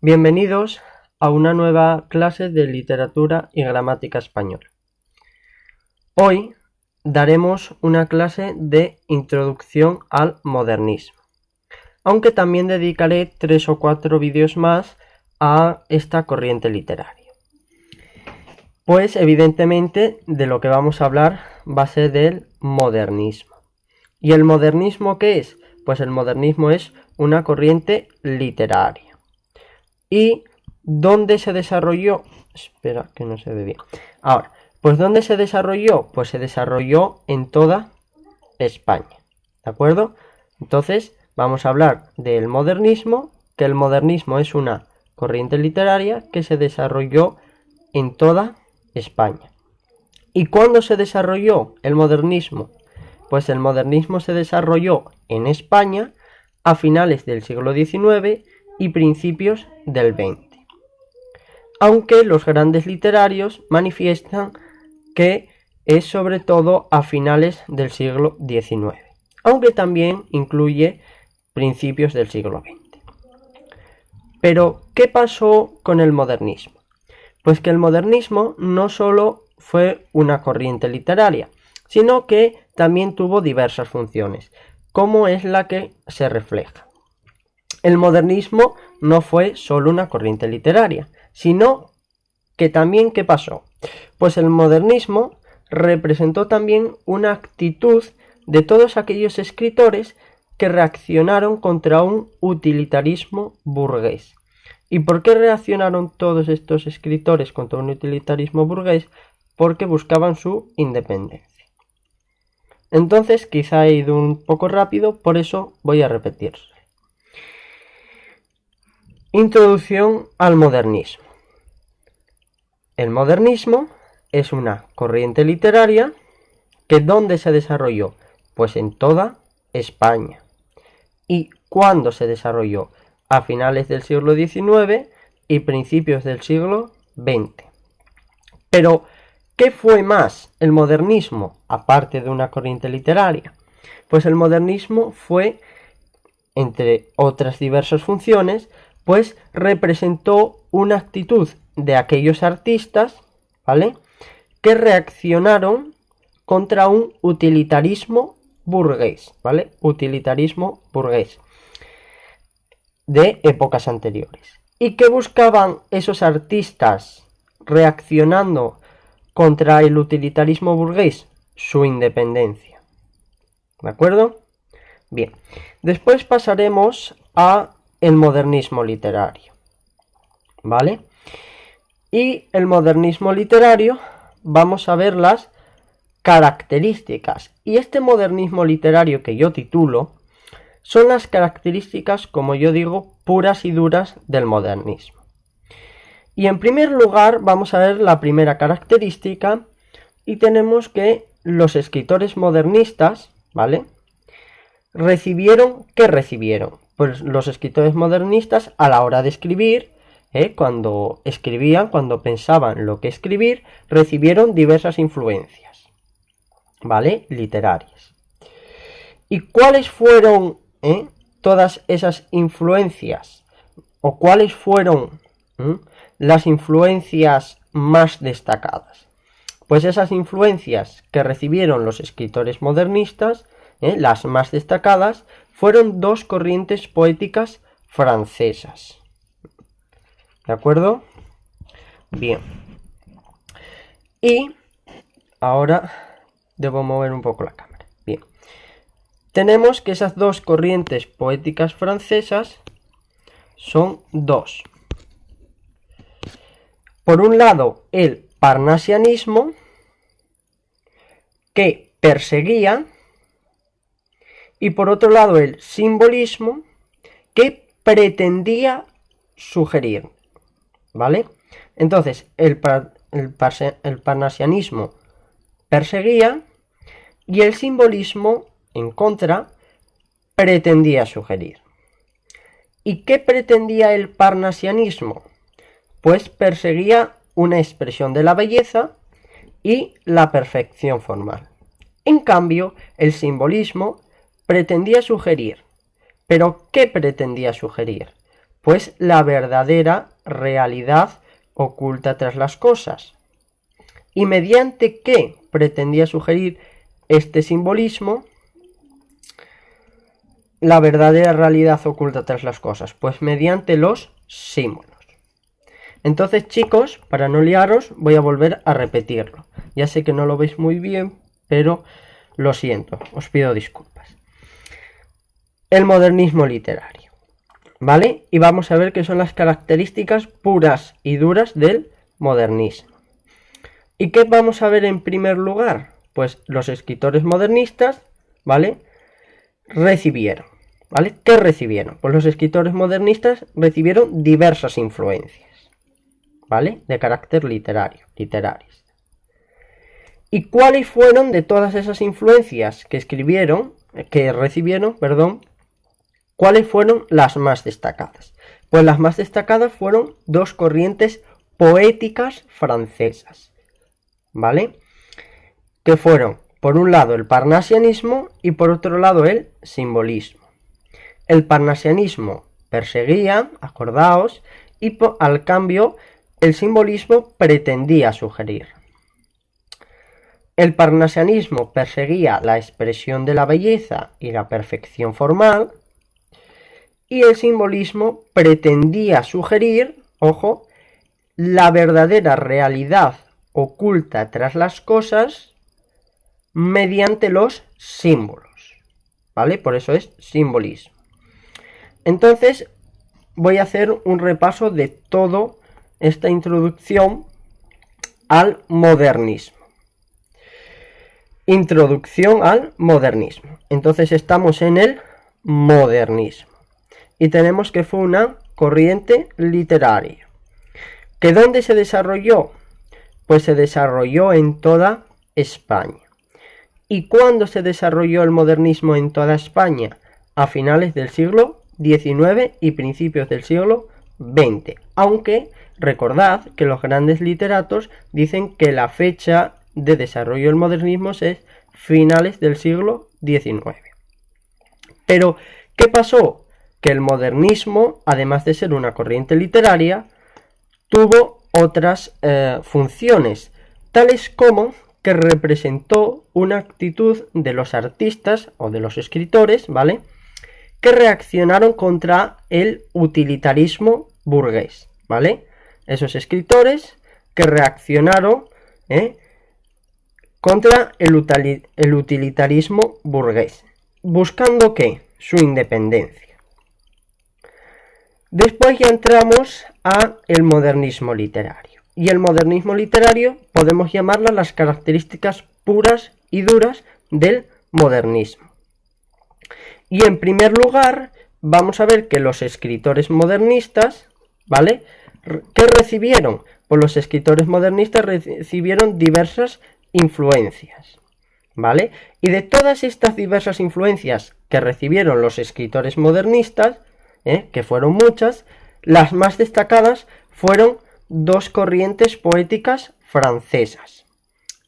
Bienvenidos a una nueva clase de literatura y gramática española. Hoy daremos una clase de introducción al modernismo, aunque también dedicaré 3 o 4 vídeos más a esta corriente literaria. Pues evidentemente de lo que vamos a hablar va a ser del modernismo. ¿Y el modernismo qué es? Pues el modernismo es una corriente literaria. ¿Y dónde se desarrolló? Espera, que no se ve bien. Ahora, pues ¿dónde se desarrolló? Pues se desarrolló en toda España, ¿de acuerdo? Entonces, vamos a hablar del modernismo, que el modernismo es una corriente literaria que se desarrolló en toda España. ¿Y cuándo se desarrolló el modernismo? Pues el modernismo se desarrolló en España a finales del siglo XIX y principios del XX. Aunque los grandes literarios manifiestan que es sobre todo a finales del siglo XIX, aunque también incluye principios del siglo XX. Pero, ¿qué pasó con el modernismo? Pues que el modernismo no solo fue una corriente literaria, sino que también tuvo diversas funciones, como es la que se refleja. El modernismo no fue solo una corriente literaria, sino que también, ¿qué pasó? Pues el modernismo representó también una actitud de todos aquellos escritores que reaccionaron contra un utilitarismo burgués. ¿Y por qué reaccionaron todos estos escritores contra un utilitarismo burgués? Porque buscaban su independencia. Entonces, quizá he ido un poco rápido, por eso voy a repetir. Introducción al modernismo. El modernismo es una corriente literaria que ¿dónde se desarrolló? Pues en toda España. ¿Y cuándo se desarrolló? A finales del siglo XIX y principios del siglo XX. Pero, ¿qué fue más el modernismo, aparte de una corriente literaria? Pues el modernismo fue, entre otras diversas funciones, pues representó una actitud de aquellos artistas, ¿vale?, que reaccionaron contra un utilitarismo burgués, ¿vale? Utilitarismo burgués de épocas anteriores. ¿Y qué buscaban esos artistas reaccionando contra el utilitarismo burgués? Su independencia. ¿De acuerdo? Bien. Después pasaremos a el modernismo literario, ¿vale? Y el modernismo literario vamos a ver las características. Y este modernismo literario que yo titulo son las características, como yo digo, puras y duras del modernismo. Y en primer lugar vamos a ver la primera característica y tenemos que los escritores modernistas, ¿vale?, ¿qué recibieron? Pues los escritores modernistas a la hora de escribir, cuando escribían, cuando pensaban lo que escribir, recibieron diversas influencias, ¿vale?, literarias. ¿Y cuáles fueron todas esas influencias? ¿O cuáles fueron las influencias más destacadas? Pues esas influencias que recibieron los escritores modernistas, las más destacadas, fueron dos corrientes poéticas francesas. ¿De acuerdo? Bien. Y ahora debo mover un poco la cámara. Bien. Tenemos que esas dos corrientes poéticas francesas son dos. Por un lado, el parnasianismo, que perseguía, y por otro lado el simbolismo, que pretendía sugerir, ¿vale? Entonces, el parnasianismo perseguía y el simbolismo, en contra, pretendía sugerir. ¿Y qué pretendía el parnasianismo? Pues perseguía una expresión de la belleza y la perfección formal. En cambio, el simbolismo pretendía sugerir. ¿Pero qué pretendía sugerir? Pues la verdadera realidad oculta tras las cosas. ¿Y mediante qué pretendía sugerir este simbolismo la verdadera realidad oculta tras las cosas? Pues mediante los símbolos. Entonces, chicos, para no liaros, voy a volver a repetirlo. Ya sé que no lo veis muy bien, pero lo siento, os pido disculpas. El modernismo literario, ¿vale? Y vamos a ver qué son las características puras y duras del modernismo. ¿Y qué vamos a ver en primer lugar? Pues los escritores modernistas, ¿vale? Recibieron, ¿vale? ¿Qué recibieron? Pues los escritores modernistas recibieron diversas influencias, ¿vale? De carácter literarias. ¿Y cuáles fueron de todas esas influencias que recibieron, cuáles fueron las más destacadas? Pues las más destacadas fueron dos corrientes poéticas francesas, ¿vale? Que fueron, por un lado, el parnasianismo y por otro lado, el simbolismo. El parnasianismo perseguía, acordaos, y al cambio, el simbolismo pretendía sugerir. El parnasianismo perseguía la expresión de la belleza y la perfección formal, y el simbolismo pretendía sugerir, ojo, la verdadera realidad oculta tras las cosas mediante los símbolos, ¿vale? Por eso es simbolismo. Entonces, voy a hacer un repaso de toda esta introducción al modernismo. Introducción al modernismo. Entonces estamos en el modernismo. Y tenemos que fue una corriente literaria. ¿Que dónde se desarrolló? Pues se desarrolló en toda España. ¿Y cuándo se desarrolló el modernismo en toda España? A finales del siglo XIX y principios del siglo XX. Aunque recordad que los grandes literatos dicen que la fecha de desarrollo del modernismo es finales del siglo XIX. Pero, ¿qué pasó? Que el modernismo, además de ser una corriente literaria, tuvo otras funciones, tales como que representó una actitud de los artistas o de los escritores, ¿vale? Que reaccionaron contra el utilitarismo burgués, ¿vale? Esos escritores que reaccionaron contra el utilitarismo burgués, buscando ¿qué? Su independencia. Después ya entramos a el modernismo literario. Y el modernismo literario podemos llamarla las características puras y duras del modernismo. Y en primer lugar, vamos a ver que los escritores modernistas, ¿vale? ¿Qué recibieron? Pues los escritores modernistas recibieron diversas influencias, ¿vale? Y de todas estas diversas influencias que recibieron los escritores modernistas, que fueron muchas, las más destacadas fueron dos corrientes poéticas francesas.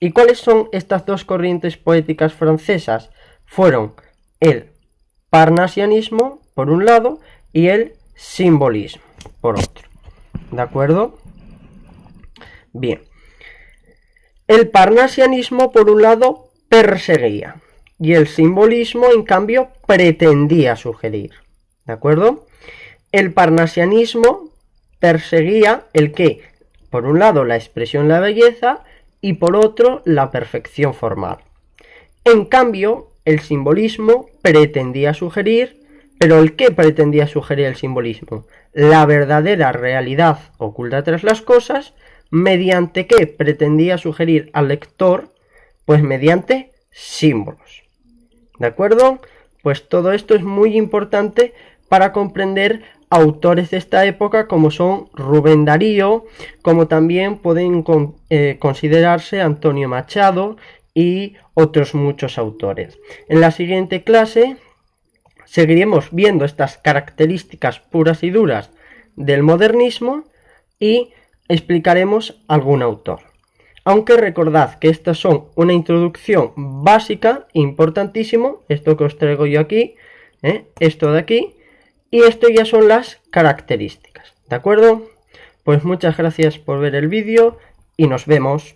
¿Y cuáles son estas dos corrientes poéticas francesas? Fueron el parnasianismo, por un lado, y el simbolismo, por otro. ¿De acuerdo? Bien. El parnasianismo, por un lado, perseguía, y el simbolismo, en cambio, pretendía sugerir. ¿De acuerdo? El parnasianismo perseguía el que, por un lado, la expresión de la belleza y por otro, la perfección formal. En cambio, el simbolismo pretendía sugerir, pero ¿el qué pretendía sugerir el simbolismo? La verdadera realidad oculta tras las cosas, ¿mediante qué pretendía sugerir al lector? Pues mediante símbolos. ¿De acuerdo? Pues todo esto es muy importante para comprender autores de esta época como son Rubén Darío, como también pueden considerarse Antonio Machado y otros muchos autores. En la siguiente clase seguiremos viendo estas características puras y duras del modernismo y explicaremos algún autor. Aunque recordad que estas son una introducción básica, importantísimo, esto que os traigo yo aquí, esto de aquí, Y esto ya son las características, ¿de acuerdo? Pues muchas gracias por ver el vídeo y nos vemos.